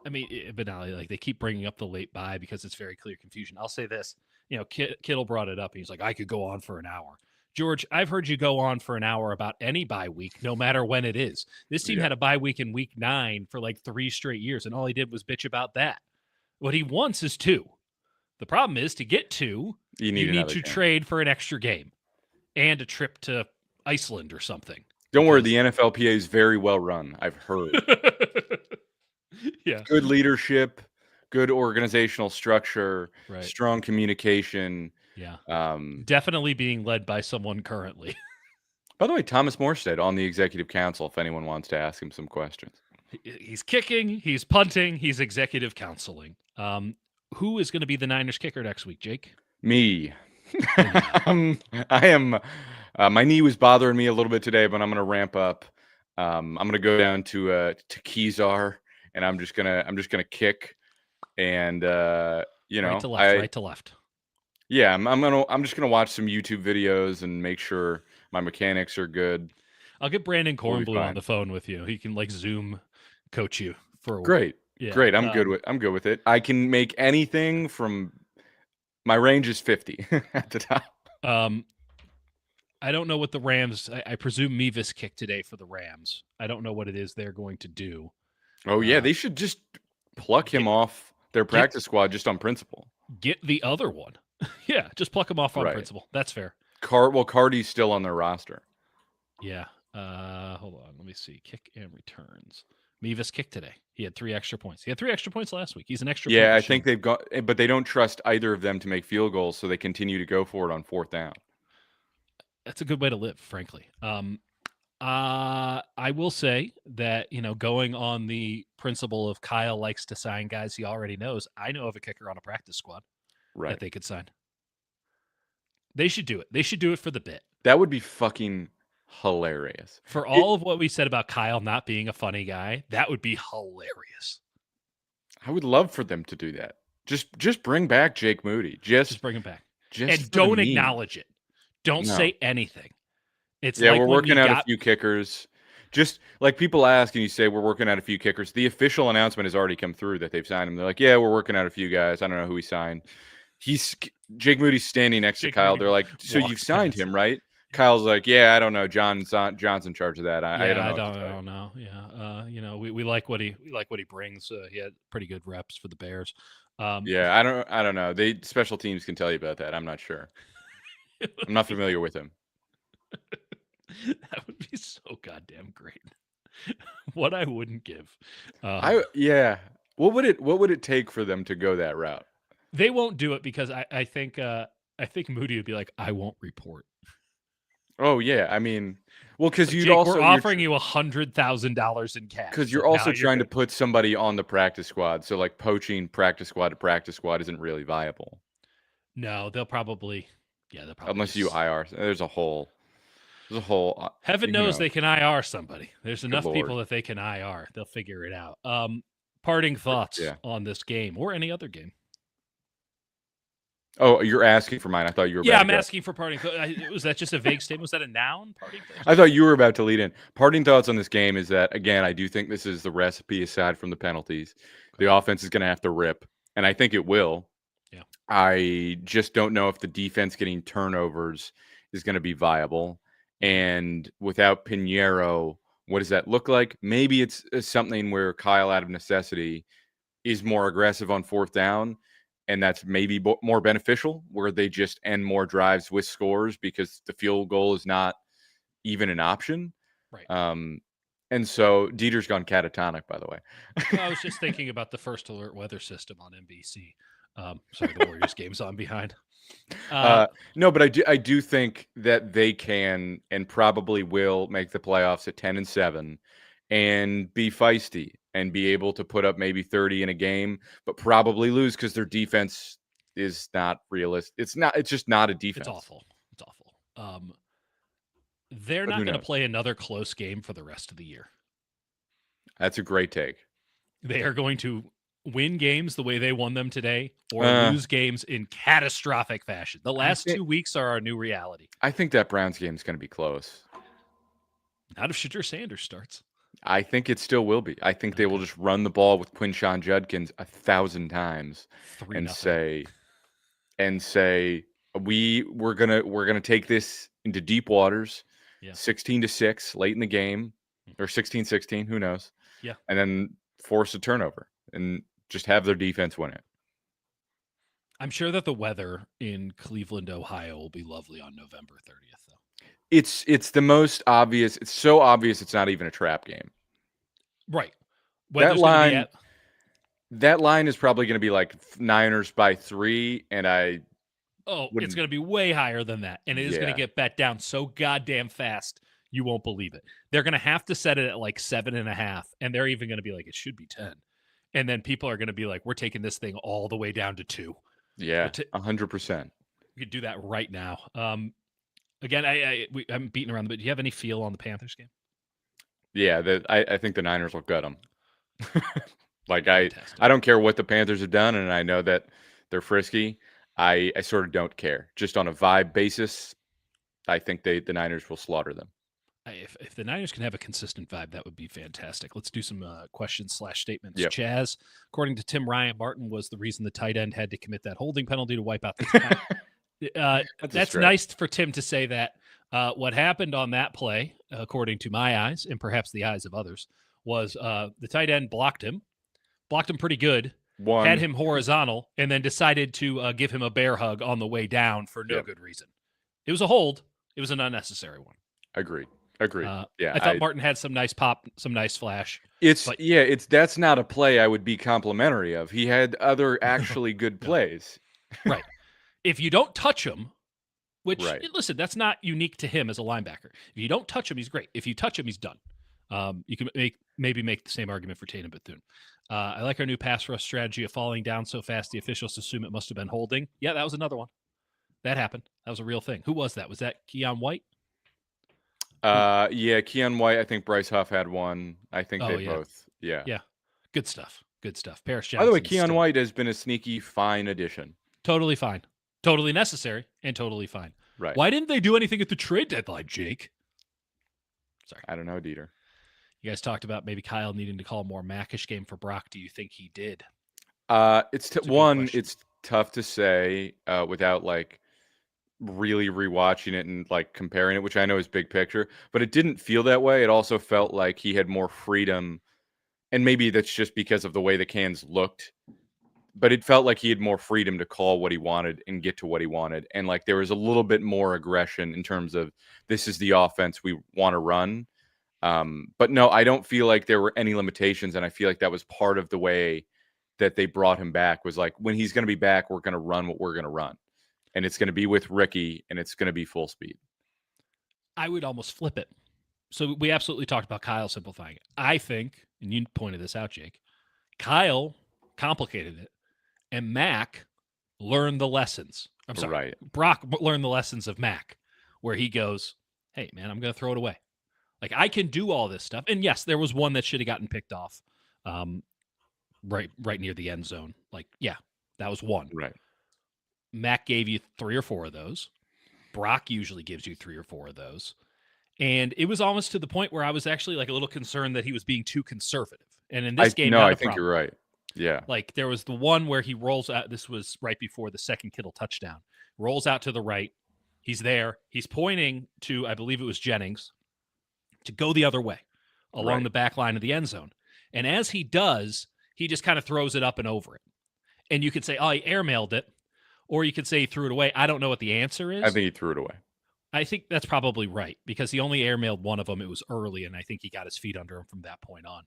mean, banally, like they keep bringing up the late bye because it's very clear confusion. I'll say this, Kittle brought it up. And he's like, I could go on for an hour. George, I've heard you go on for an hour about any bye week, no matter when it is. This team had a bye week in week 9 for like 3 straight years, and all he did was bitch about that. What he wants is 2. The problem is to get 2, you need to trade for an extra game and a trip to Iceland or something. Don't worry, the NFLPA is very well run. I've heard. Yeah. Good leadership, good organizational structure, strong communication. Yeah. Definitely being led by someone currently. By the way, Thomas Morstead on the executive council, if anyone wants to ask him some questions. He's kicking, he's punting, he's executive counseling. Who is going to be the Niners kicker next week, Jake? Me. I am. My knee was bothering me a little bit today, but I'm going to ramp up. I'm going to go down to Kezar, and I'm just gonna kick and Right to left, I right to left. yeah, I'm just gonna watch some YouTube videos and make sure my mechanics are good. I'll get Brandon We'll be Cornblue on fine. the phone with you. He can like Zoom coach you for Great, yeah. great. I'm good with it. I can make anything from my range is 50 at the top. Um, I don't know what the Rams. I presume Mevis kicked today for the Rams. I don't know what it is they're going to do. Oh yeah, they should just pluck Get him off their get practice squad just on principle. get the other one. Yeah, just pluck him off on Right. principle. That's fair. Cardi's still on their roster. Yeah. Hold on. Let me see. Kick and returns. Mevis kicked today. He had 3 extra points. He had 3 extra points last week. He's an extra point Yeah, I machine. think they've got, but they don't trust either of them to make field goals, so they continue to go for it on 4th down. That's a good way to live, frankly. I will say that, going on the principle of Kyle likes to sign guys he already knows, I know of a kicker on a practice squad Right. that they could sign. They should do it. They should do it for the bit. That would be fucking hilarious. For all of what we said about Kyle not being a funny guy, that would be hilarious. I would love for them to do that. Just bring back Jake Moody. Just bring him back. Just And for the don't meme. acknowledge it. Don't No. say anything. It's Yeah, like we're when working you out got a few kickers. Just like people ask and you say we're working out a few kickers. The official announcement has already come through that they've signed him. They're like, yeah, we're working out a few guys. I don't know who he signed. Jake Moody's standing next to Jake Kyle. Moody They're like, so you've walks signed past. him, right? Kyle's like, yeah, I don't know. John's in charge of that. I don't know. I what to tell you. don't know. Yeah, we like what he brings. He had pretty good reps for the Bears. Yeah, I don't know. They special teams can tell you about that. I'm not sure. I'm not familiar with him. That would be so goddamn great. What I wouldn't give. Yeah. What would it take for them to go that route? They won't do it because I think Moody would be like, I won't report. Oh yeah, I mean, well, because you'd Jake, also we're offering you $100,000 in cash. because So you're now also trying to put somebody on the practice squad. So like poaching practice squad to practice squad isn't really viable. No, they'll probably Unless you IR. There's a whole Heaven who knows knows? they can IR somebody. There's enough Lord. people that they can IR. They'll figure it out. Parting thoughts Yeah. on this game or any other game. Oh, you're asking for mine. I thought you were. Yeah, about I'm to go. asking for parting. Was that just a vague statement? Was that a noun? Parting thoughts? I thought you were about to lead in. Parting thoughts on this game is that again, I do think this is the recipe aside from the penalties. The offense is going to have to rip, and I think it will. Yeah. I just don't know if the defense getting turnovers is going to be viable. And without Pinheiro, what does that look like? Maybe it's something where Kyle, out of necessity, is more aggressive on 4th down. And that's maybe more beneficial, where they just end more drives with scores because the field goal is not even an option. Right. And so Dieter's gone catatonic, by the way. Well, I was just thinking about the first alert weather system on NBC. Sorry, the Warriors game's on behind. No, but I do think that they can and probably will make the playoffs at 10-7 and be feisty and be able to put up maybe 30 in a game, but probably lose because their defense is not realistic. It's just not a defense. It's awful. It's awful. They're But not who going to knows? play another close game for the rest of the year. That's a great take. They are going to win games the way they won them today or lose games in catastrophic fashion. The last 2 weeks are our new reality. I think that Browns game is going to be close. Not if Shadur Sanders starts. I think it still will be. I think they will just run the ball with Quinshon Judkins 1,000 times and say we're gonna take this into deep waters. Yeah. 16-6 late in the game, or 16-16, who knows? Yeah. And then force a turnover and just have their defense win it. I'm sure that the weather in Cleveland, Ohio will be lovely on November 30th, though. It's the most obvious. It's so obvious it's not even a trap game. Right. That line is probably going to be like Niners by 3, and it's going to be way higher than that, and it is going to get bet down so goddamn fast you won't believe it. They're going to have to set it at like 7.5, and they're even going to be like, it should be 10, and then people are going to be like, we're taking this thing all the way down to 2. Yeah, 100%. We could do that right now. Again, I'm beating around, but do you have any feel on the Panthers game? Yeah, I think the Niners will gut them. Like I Fantastic. I don't care what the Panthers have done, and I know that they're frisky. I sort of don't care. Just on a vibe basis, I think the Niners will slaughter them. If the Niners can have a consistent vibe, that would be fantastic. Let's do some questions/statements. Yep. Chaz, according to Tim, Ryan Martin was the reason the tight end had to commit that holding penalty to wipe out the time. That's a That's stretch. nice for Tim to say that. What happened on that play, according to my eyes and perhaps the eyes of others, was the tight end blocked him pretty good, had One. him horizontal, and then decided to give him a bear hug on the way down for no Yep. good reason. It was a hold. It was an unnecessary one. Agreed. Yeah. I thought Martin had some nice pop, some nice flash. It's but that's not a play I would be complimentary of. He had other actually good No. plays. Right. If you don't touch him, which, Right. listen, that's not unique to him as a linebacker. If you don't touch him, he's great. If you touch him, he's done. You can maybe make the same argument for Tatum Bethune. I like our new pass rush strategy of falling down so fast the officials assume it must have been holding. Yeah, that was another one. That happened. That was a real thing. Who was that? Was that Keon White? Yeah, Keon White. I think Bryce Huff had one. I think they both. Yeah. Yeah. Good stuff. Good stuff. Paris By the way, Johnson. Keon White has been a sneaky fine addition. Totally fine. Totally necessary and totally fine. Right. Why didn't they do anything at the trade deadline, Jake? Sorry. I don't know, Dieter. You guys talked about maybe Kyle needing to call a more Mackish game for Brock. Do you think he did? It's a good one. question. It's tough to say without like really rewatching it and like comparing it, which I know is big picture, but it didn't feel that way. It also felt like he had more freedom, and maybe that's just because of the way the cans looked. But it felt like he had more freedom to call what he wanted and get to what he wanted, and like there was a little bit more aggression in terms of this is the offense we want to run. But no, I don't feel like there were any limitations, and I feel like that was part of the way that they brought him back. Was like when he's going to be back, we're going to run what we're going to run. And it's going to be with Ricky, and it's going to be full speed. I would almost flip it. So we absolutely talked about Kyle simplifying it. I think, and you pointed this out, Jake, Kyle complicated it, and Mac learned the lessons. I'm sorry, Right. Brock learned the lessons of Mac, where he goes, hey, man, I'm going to throw it away. Like, I can do all this stuff. And yes, there was one that should have gotten picked off right near the end zone. Like, yeah, that was one. Right. Mac gave you 3 or 4 of those. Brock usually gives you 3 or 4 of those. And it was almost to the point where I was actually like a little concerned that he was being too conservative. And in this game, I think you're right. Yeah. Like there was the one where he rolls out. This was right before the second Kittle touchdown. Rolls out to the right. He's there. He's pointing to, I believe it was Jennings, to go the other way along the back line of the end zone. And as he does, he just kind of throws it up and over it. And you could say, oh, he airmailed it. Or you could say he threw it away. I don't know what the answer is. I think he threw it away. I think that's probably right because he only airmailed one of them. It was early, and I think he got his feet under him from that point on.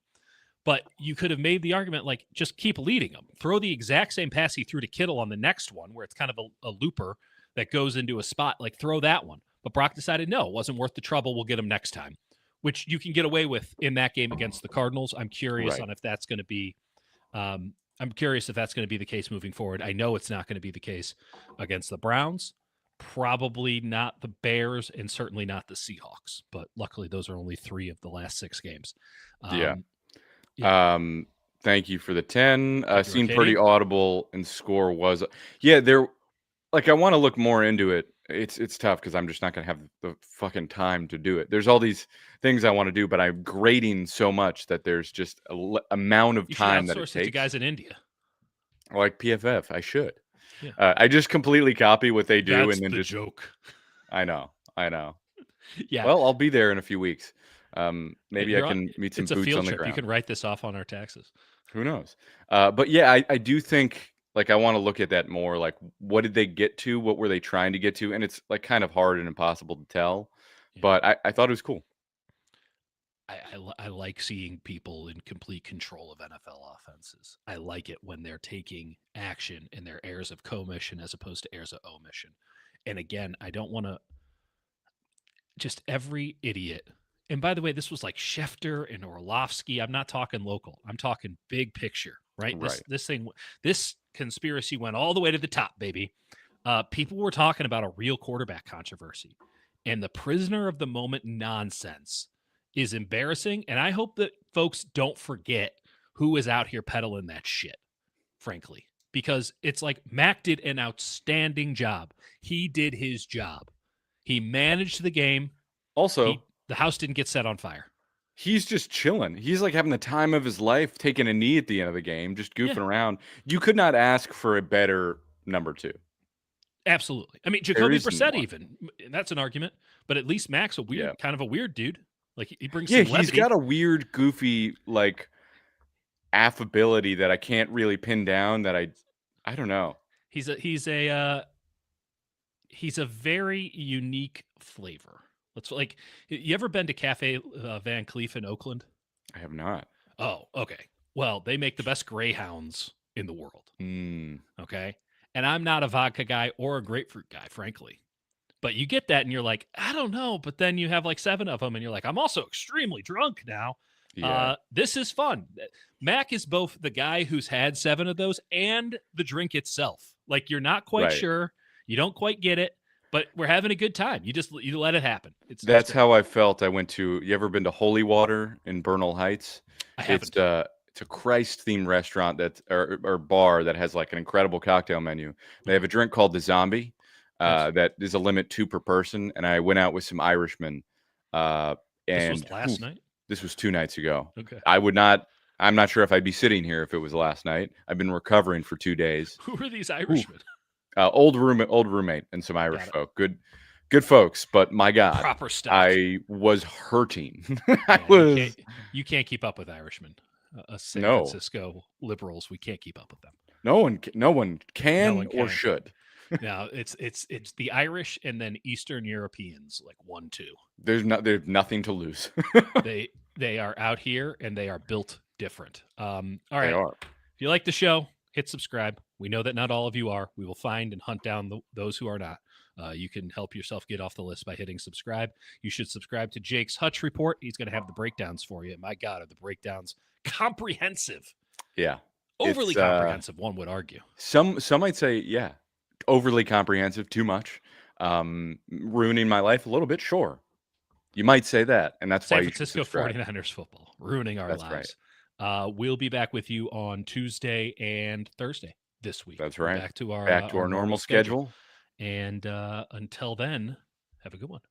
But you could have made the argument, like, just keep leading him. Throw the exact same pass he threw to Kittle on the next one where it's kind of a looper that goes into a spot. Like, throw that one. But Brock decided, no, it wasn't worth the trouble. We'll get him next time, which you can get away with in that game against the Cardinals. I'm curious on if that's going to be I'm curious if that's going to be the case moving forward. I know it's not going to be the case against the Browns, probably not the Bears, and certainly not the Seahawks. But luckily, those are only 3 of the last 6 games. Yeah. Thank you for the 10. Seemed pretty audible, and score was there. Like I want to look more into it. It's tough because I'm just not going to have the fucking time to do it. There's all these things I want to do, but I'm grading so much that there's just a amount of time that it takes. You guys in India, like PFF, I should. Yeah. I just completely copy what they do, That's and then the just joke. I know. Yeah. Well, I'll be there in a few weeks. Maybe I can meet some it's a boots field on the trip. ground. You can write this off on our taxes. Who knows? But yeah, I do think like I want to look at that more. Like, what did they get to? What were they trying to get to? And it's like kind of hard and impossible to tell. Yeah. But I thought it was cool. I like seeing people in complete control of NFL offenses. I like it when they're taking action and they're heirs of commission as opposed to heirs of omission. And again, I don't want to just every idiot. And by the way, this was like Schefter and Orlovsky. I'm not talking local. I'm talking big picture, right? This conspiracy went all the way to the top, baby. People were talking about a real quarterback controversy, and the prisoner of the moment nonsense is embarrassing. And I hope that folks don't forget who is out here peddling that shit, frankly, because it's like Mac did an outstanding job. He did his job. He managed the game. Also, The house didn't get set on fire. he's just chilling. He's like having the time of his life, taking a knee at the end of the game, just goofing Yeah. around. You could not ask for a better number 2. Absolutely. I mean, There Jacoby isn't Brissett one. even. That's an argument. But at least Mac's Yeah. kind of a weird dude. Like he brings Yeah, some he's levity. got a weird, goofy, like affability that I can't really pin down. That I don't know. He's a very unique flavor. Let's like, you ever been to Cafe Van Cleef in Oakland? I have not. Oh, okay. Well, they make the best greyhounds in the world. Okay. And I'm not a vodka guy or a grapefruit guy, frankly. But you get that and you're like, I don't know. But then you have like 7 of them and you're like, I'm also extremely drunk now. Yeah. This is fun. Mac is both the guy who's had 7 of those and the drink itself. Like you're not quite sure. You don't quite get it, but we're having a good time. You let it happen. That's how I felt. I went to. You ever been to Holy Water in Bernal Heights? I haven't. It's a Christ-themed restaurant or bar that has like an incredible cocktail menu. They have a drink called the Zombie. That is a limit 2 per person, and I went out with some Irishmen. And this was last night? This was 2 nights ago. Okay. I'm not sure if I'd be sitting here if it was last night. I've been recovering for 2 days. Who are these Irishmen? Old roommate, and some Irish folk. Good folks, but my God, proper stuff. I was hurting. You can't keep up with Irishmen. San No. Francisco liberals, we can't keep up with them. No one can or should. Now it's the Irish and then Eastern Europeans, like 1-2. There's nothing to lose. They are out here and they are built different. All right. They are. If you like the show, hit subscribe. We know that not all of you are. We will find and hunt down those who are not. You can help yourself get off the list by hitting subscribe. You should subscribe to Jake's Hutch Report. He's going to have the breakdowns for you. My God, are the breakdowns comprehensive? Yeah. Overly comprehensive, one would argue. Some might say, yeah, overly comprehensive, too much. Ruining my life a little bit, sure. You might say that, and that's San why Francisco you should subscribe. 49ers football, ruining our lives. Right. We'll be back with you on Tuesday and Thursday this week. That's right. Back to our normal schedule. And until then, have a good one.